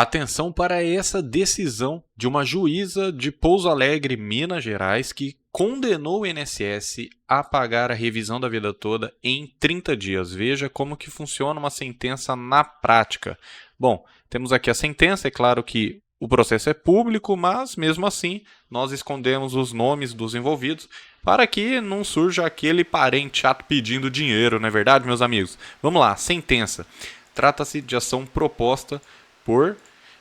Atenção para essa decisão de uma juíza de Pouso Alegre, Minas Gerais, que condenou o INSS a pagar a revisão da vida toda em 30 dias. Veja como que funciona uma sentença na prática. Bom, temos aqui a sentença, é claro que o processo é público, mas mesmo assim nós escondemos os nomes dos envolvidos para que não surja aquele parente chato pedindo dinheiro, não é verdade, meus amigos? Vamos lá, sentença. Trata-se de ação proposta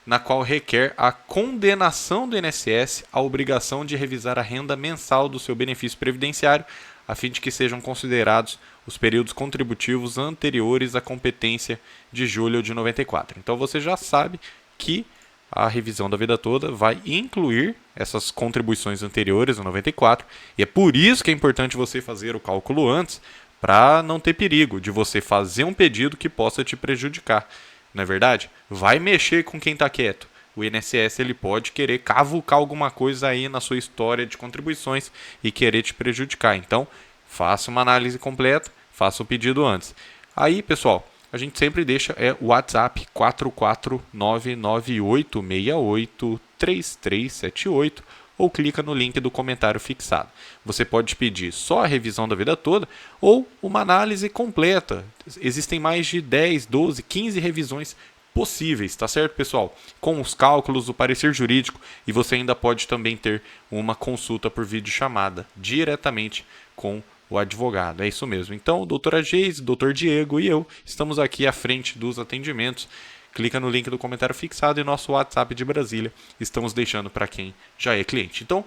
na qual requer a condenação do INSS à obrigação de revisar a renda mensal do seu benefício previdenciário, a fim de que sejam considerados os períodos contributivos anteriores à competência de julho de 94. Então você já sabe que a revisão da vida toda vai incluir essas contribuições anteriores a 94, e é por isso que é importante você fazer o cálculo antes, para não ter perigo de você fazer um pedido que possa te prejudicar. Não é verdade? Vai mexer com quem está quieto. O INSS ele pode querer cavucar alguma coisa aí na sua história de contribuições e querer te prejudicar. Então, faça uma análise completa, faça o pedido antes. Aí, pessoal, a gente sempre deixa o WhatsApp 44998683378 ou clica no link do comentário fixado. Você pode pedir só a revisão da vida toda ou uma análise completa. Existem mais de 10, 12, 15 revisões possíveis, tá certo, pessoal? Com os cálculos, o parecer jurídico, e você ainda pode também ter uma consulta por videochamada diretamente com o advogado. É isso mesmo. Então, doutora Geise, doutor Diego e eu estamos aqui à frente dos atendimentos. Clica no link do comentário fixado e nosso WhatsApp de Brasília estamos deixando para quem já é cliente. Então,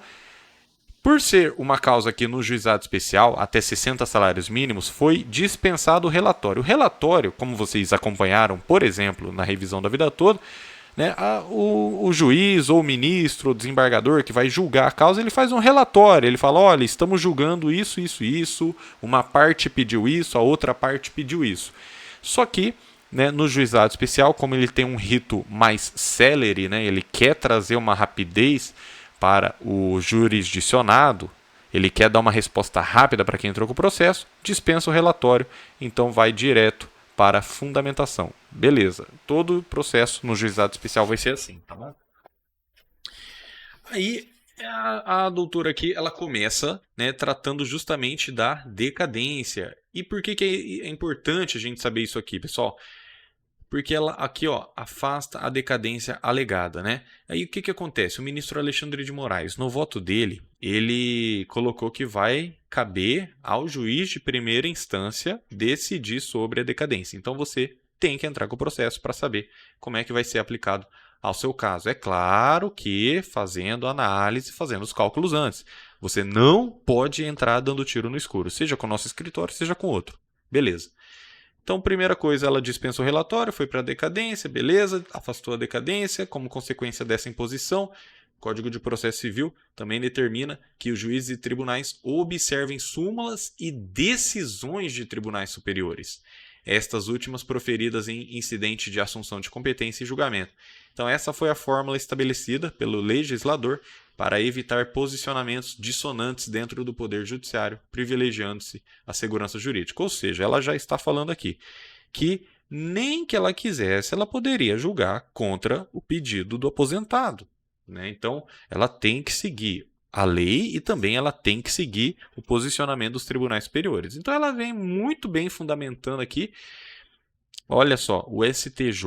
por ser uma causa aqui no juizado especial, até 60 salários mínimos, foi dispensado o relatório. O relatório, como vocês acompanharam, por exemplo, na revisão da vida toda, né, o juiz ou o ministro ou desembargador que vai julgar a causa, ele faz um relatório. Ele fala, olha, estamos julgando isso, isso, isso, uma parte pediu isso, a outra parte pediu isso. Só que no juizado especial, como ele tem um rito mais célere, ele quer trazer uma rapidez para o jurisdicionado, ele quer dar uma resposta rápida para quem entrou com o processo, dispensa o relatório, então vai direto para a fundamentação. Beleza, todo o processo no juizado especial vai ser assim, tá bom? Aí a doutora aqui, ela começa tratando justamente da decadência. E por que é importante a gente saber isso aqui, pessoal? Porque ela aqui afasta a decadência alegada. Aí o que acontece? O ministro Alexandre de Moraes, no voto dele, ele colocou que vai caber ao juiz de primeira instância decidir sobre a decadência. Então você tem que entrar com o processo para saber como é que vai ser aplicado ao seu caso. É claro que fazendo análise, fazendo os cálculos antes. Você não pode entrar dando tiro no escuro, seja com o nosso escritório, seja com outro. Beleza. Então, primeira coisa, ela dispensa o relatório, foi para a decadência, beleza, afastou a decadência. Como consequência dessa imposição, o Código de Processo Civil também determina que os juízes e tribunais observem súmulas e decisões de tribunais superiores, estas últimas proferidas em incidente de assunção de competência e julgamento. Então, essa foi a fórmula estabelecida pelo legislador para evitar posicionamentos dissonantes dentro do Poder Judiciário, privilegiando-se a segurança jurídica. Ou seja, ela já está falando aqui que nem que ela quisesse, ela poderia julgar contra o pedido do aposentado. Então, ela tem que seguir a lei e também ela tem que seguir o posicionamento dos tribunais superiores. Então, ela vem muito bem fundamentando aqui. Olha só, o STJ,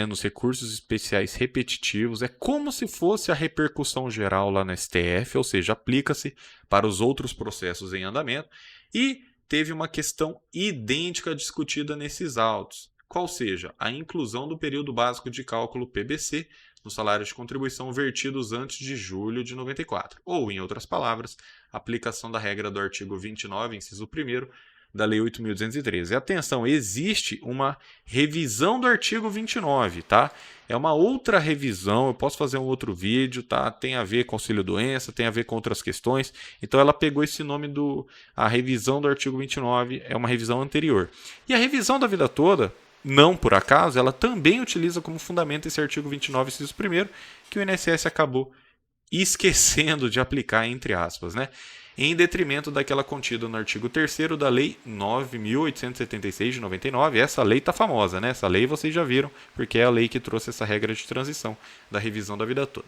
nos recursos especiais repetitivos, é como se fosse a repercussão geral lá no STF, ou seja, aplica-se para os outros processos em andamento, e teve uma questão idêntica discutida nesses autos, qual seja, a inclusão do período básico de cálculo PBC nos salários de contribuição vertidos antes de julho de 94, ou, em outras palavras, a aplicação da regra do artigo 29, inciso 1º, da Lei 8.213. Atenção, existe uma revisão do artigo 29, tá? É uma outra revisão, eu posso fazer um outro vídeo, tá? Tem a ver com auxílio-doença, tem a ver com outras questões. Então ela pegou esse nome a revisão do artigo 29, é uma revisão anterior. E a revisão da vida toda, não por acaso, ela também utiliza como fundamento esse artigo 29, inciso 1º, que o INSS acabou esquecendo de aplicar, entre aspas, em detrimento daquela contida no artigo 3º da Lei 9.876 de 99. Essa lei está famosa, né? Essa lei vocês já viram, porque é a lei que trouxe essa regra de transição da revisão da vida toda.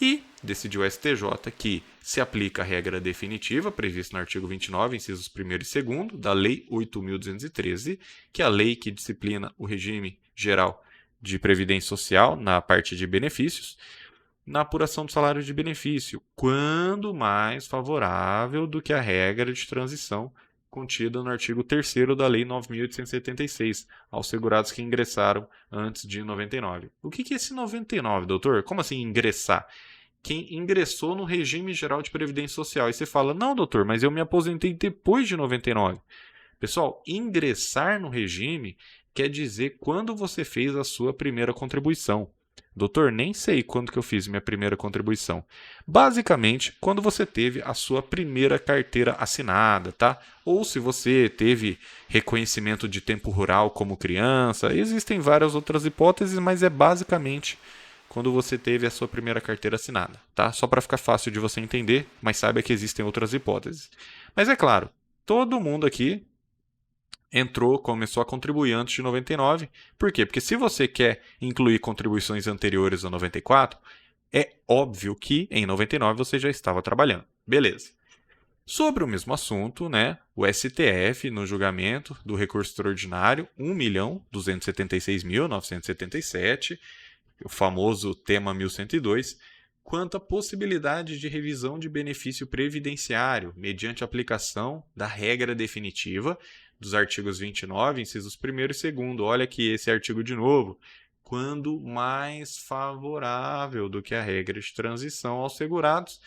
E decidiu o STJ que se aplica a regra definitiva prevista no artigo 29, incisos 1º e 2º da Lei 8.213, que é a lei que disciplina o regime geral de previdência social na parte de benefícios, na apuração do salário de benefício, quando mais favorável do que a regra de transição contida no artigo 3º da Lei 9.876, aos segurados que ingressaram antes de 99. O que é esse 99, doutor? Como assim ingressar? Quem ingressou no regime geral de previdência social. E você fala, não, doutor, mas eu me aposentei depois de 99. Pessoal, ingressar no regime quer dizer quando você fez a sua primeira contribuição. Doutor, nem sei quando que eu fiz minha primeira contribuição. Basicamente, quando você teve a sua primeira carteira assinada, tá? Ou se você teve reconhecimento de tempo rural como criança. Existem várias outras hipóteses, mas é basicamente quando você teve a sua primeira carteira assinada, tá? Só para ficar fácil de você entender, mas saiba que existem outras hipóteses. Mas é claro, todo mundo aqui começou a contribuir antes de 99. Por quê? Porque se você quer incluir contribuições anteriores a 94, é óbvio que em 99 você já estava trabalhando. Beleza. Sobre o mesmo assunto, né, o STF, no julgamento do recurso extraordinário 1.276.977, o famoso tema 1102, quanto à possibilidade de revisão de benefício previdenciário mediante aplicação da regra definitiva dos artigos 29, incisos 1º e 2º. Olha aqui esse artigo de novo. Quando mais favorável do que a regra de transição aos segurados,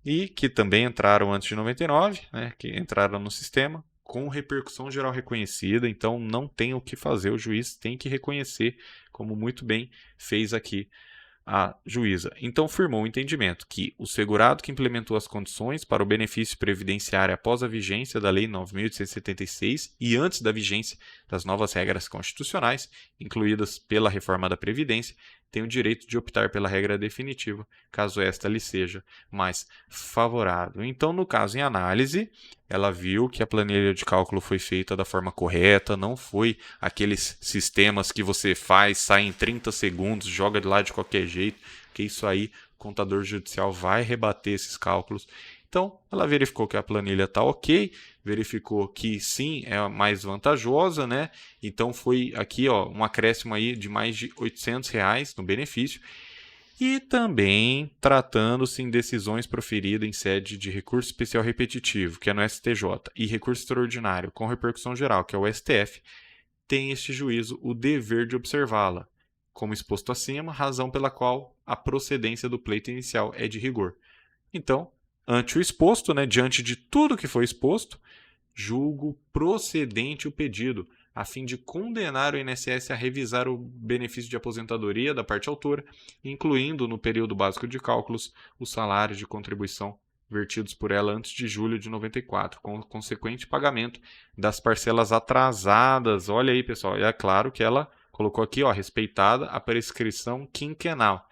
e que também entraram antes de 99, né, que entraram no sistema, com repercussão geral reconhecida, então não tem o que fazer, o juiz tem que reconhecer, como muito bem fez aqui a juíza. Então, firmou o entendimento que o segurado que implementou as condições para o benefício previdenciário após a vigência da Lei 9.876 e antes da vigência das novas regras constitucionais, incluídas pela reforma da Previdência, tem o direito de optar pela regra definitiva, caso esta lhe seja mais favorável. Então, no caso em análise, ela viu que a planilha de cálculo foi feita da forma correta, não foi aqueles sistemas que você faz, sai em 30 segundos, joga de lá de qualquer jeito, que isso aí o contador judicial vai rebater esses cálculos. Então, ela verificou que a planilha está ok, verificou que sim, é mais vantajosa, né? Então, foi aqui ó, um acréscimo aí de mais de R$800 no benefício. E também tratando-se em decisões proferidas em sede de recurso especial repetitivo, que é no STJ, e recurso extraordinário com repercussão geral, que é o STF, tem este juízo o dever de observá-la, como exposto acima, razão pela qual a procedência do pleito inicial é de rigor. Então, ante o exposto, né, diante de tudo que foi exposto, julgo procedente o pedido, a fim de condenar o INSS a revisar o benefício de aposentadoria da parte autora, incluindo no período básico de cálculos os salários de contribuição vertidos por ela antes de julho de 94, com o consequente pagamento das parcelas atrasadas. Olha aí, pessoal, é claro que ela colocou aqui, ó, respeitada a prescrição quinquenal.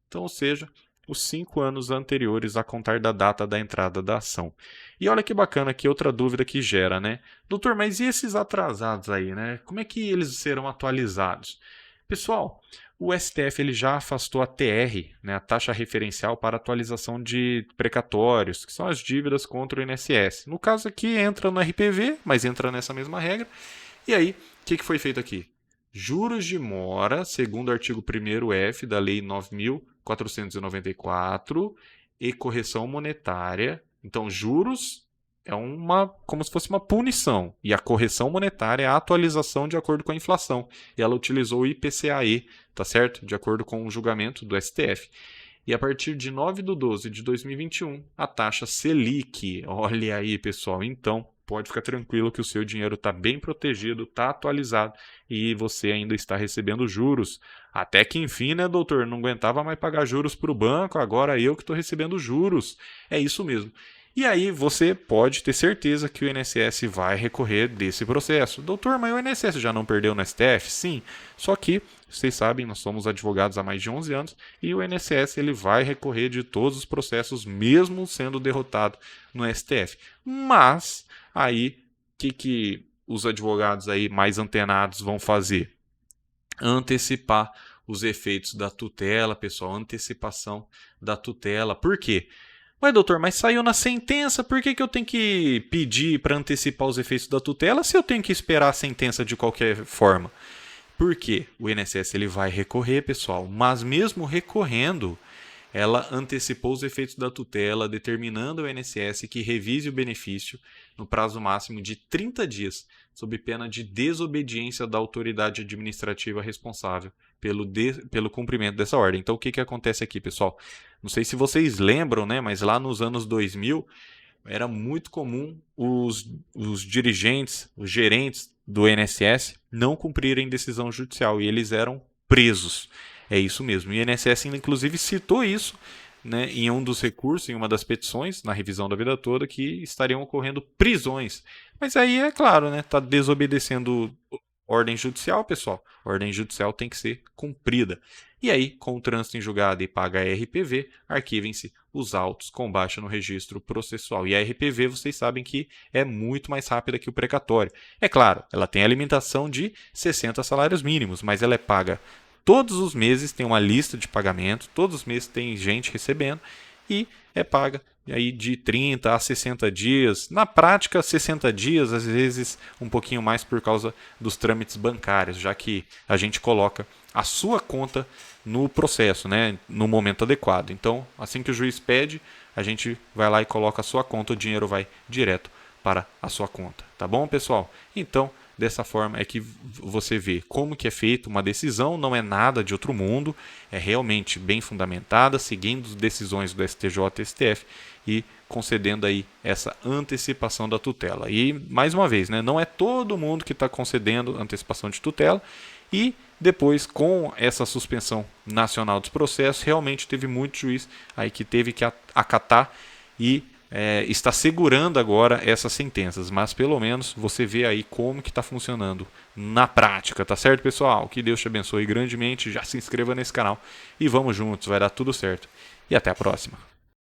Então, ou seja, os 5 anos anteriores a contar da data da entrada da ação. E olha que bacana aqui, outra dúvida que gera, né? Doutor, mas e esses atrasados aí, né? Como é que eles serão atualizados? Pessoal, o STF ele já afastou a TR, né, a taxa referencial para atualização de precatórios, que são as dívidas contra o INSS. No caso aqui, entra no RPV, mas entra nessa mesma regra. E aí, o que foi feito aqui? Juros de mora, segundo o artigo 1º-F da Lei 9.494, e correção monetária. Então, juros é como se fosse uma punição, e a correção monetária é a atualização de acordo com a inflação. E ela utilizou o IPCAE, tá certo? De acordo com o julgamento do STF. E a partir de 9/12/2021, a taxa Selic. Olha aí, pessoal. Então, pode ficar tranquilo que o seu dinheiro está bem protegido, está atualizado e você ainda está recebendo juros. Até que enfim, né, doutor? Não aguentava mais pagar juros para o banco, agora eu que estou recebendo juros. É isso mesmo. E aí você pode ter certeza que o INSS vai recorrer desse processo. Doutor, mas o INSS já não perdeu no STF? Sim, só que vocês sabem, nós somos advogados há mais de 11 anos e o INSS ele vai recorrer de todos os processos, mesmo sendo derrotado no STF. Mas aí, o que os advogados aí mais antenados vão fazer? Antecipar os efeitos da tutela, pessoal, antecipação da tutela. Por quê? Mas, doutor, mas saiu na sentença, por que eu tenho que pedir para antecipar os efeitos da tutela se eu tenho que esperar a sentença de qualquer forma? Por quê? O INSS ele vai recorrer, pessoal, mas mesmo recorrendo, ela antecipou os efeitos da tutela, determinando ao INSS que revise o benefício no prazo máximo de 30 dias, sob pena de desobediência da autoridade administrativa responsável pelo cumprimento dessa ordem. Então, o que acontece aqui, pessoal? Não sei se vocês lembram, né, mas lá nos anos 2000, era muito comum os dirigentes, os gerentes do INSS não cumprirem decisão judicial e eles eram presos. É isso mesmo. E o INSS, inclusive, citou isso, né, em um dos recursos, em uma das petições, na revisão da vida toda, que estariam ocorrendo prisões. Mas aí, é claro, né, está desobedecendo ordem judicial, pessoal. Ordem judicial tem que ser cumprida. E aí, com o trânsito em julgado e paga a RPV, arquivem-se os autos com baixa no registro processual. E a RPV, vocês sabem que é muito mais rápida que o precatório. É claro, ela tem a limitação de 60 salários mínimos, mas ela é paga todos os meses, tem uma lista de pagamento, todos os meses tem gente recebendo e é paga aí de 30 a 60 dias. Na prática, 60 dias, às vezes um pouquinho mais por causa dos trâmites bancários, já que a gente coloca a sua conta no processo, né, no momento adequado. Então, assim que o juiz pede, a gente vai lá e coloca a sua conta, o dinheiro vai direto para a sua conta. Tá bom, pessoal? Então, dessa forma é que você vê como que é feita uma decisão, não é nada de outro mundo, é realmente bem fundamentada, seguindo as decisões do STJ e STF e concedendo aí essa antecipação da tutela. E, mais uma vez, né, não é todo mundo que está concedendo antecipação de tutela e depois, com essa suspensão nacional dos processos, realmente teve muito juiz aí que teve que acatar e está segurando agora essas sentenças, mas pelo menos você vê aí como que está funcionando na prática, tá certo, pessoal? Que Deus te abençoe grandemente, já se inscreva nesse canal e vamos juntos, vai dar tudo certo. E até a próxima.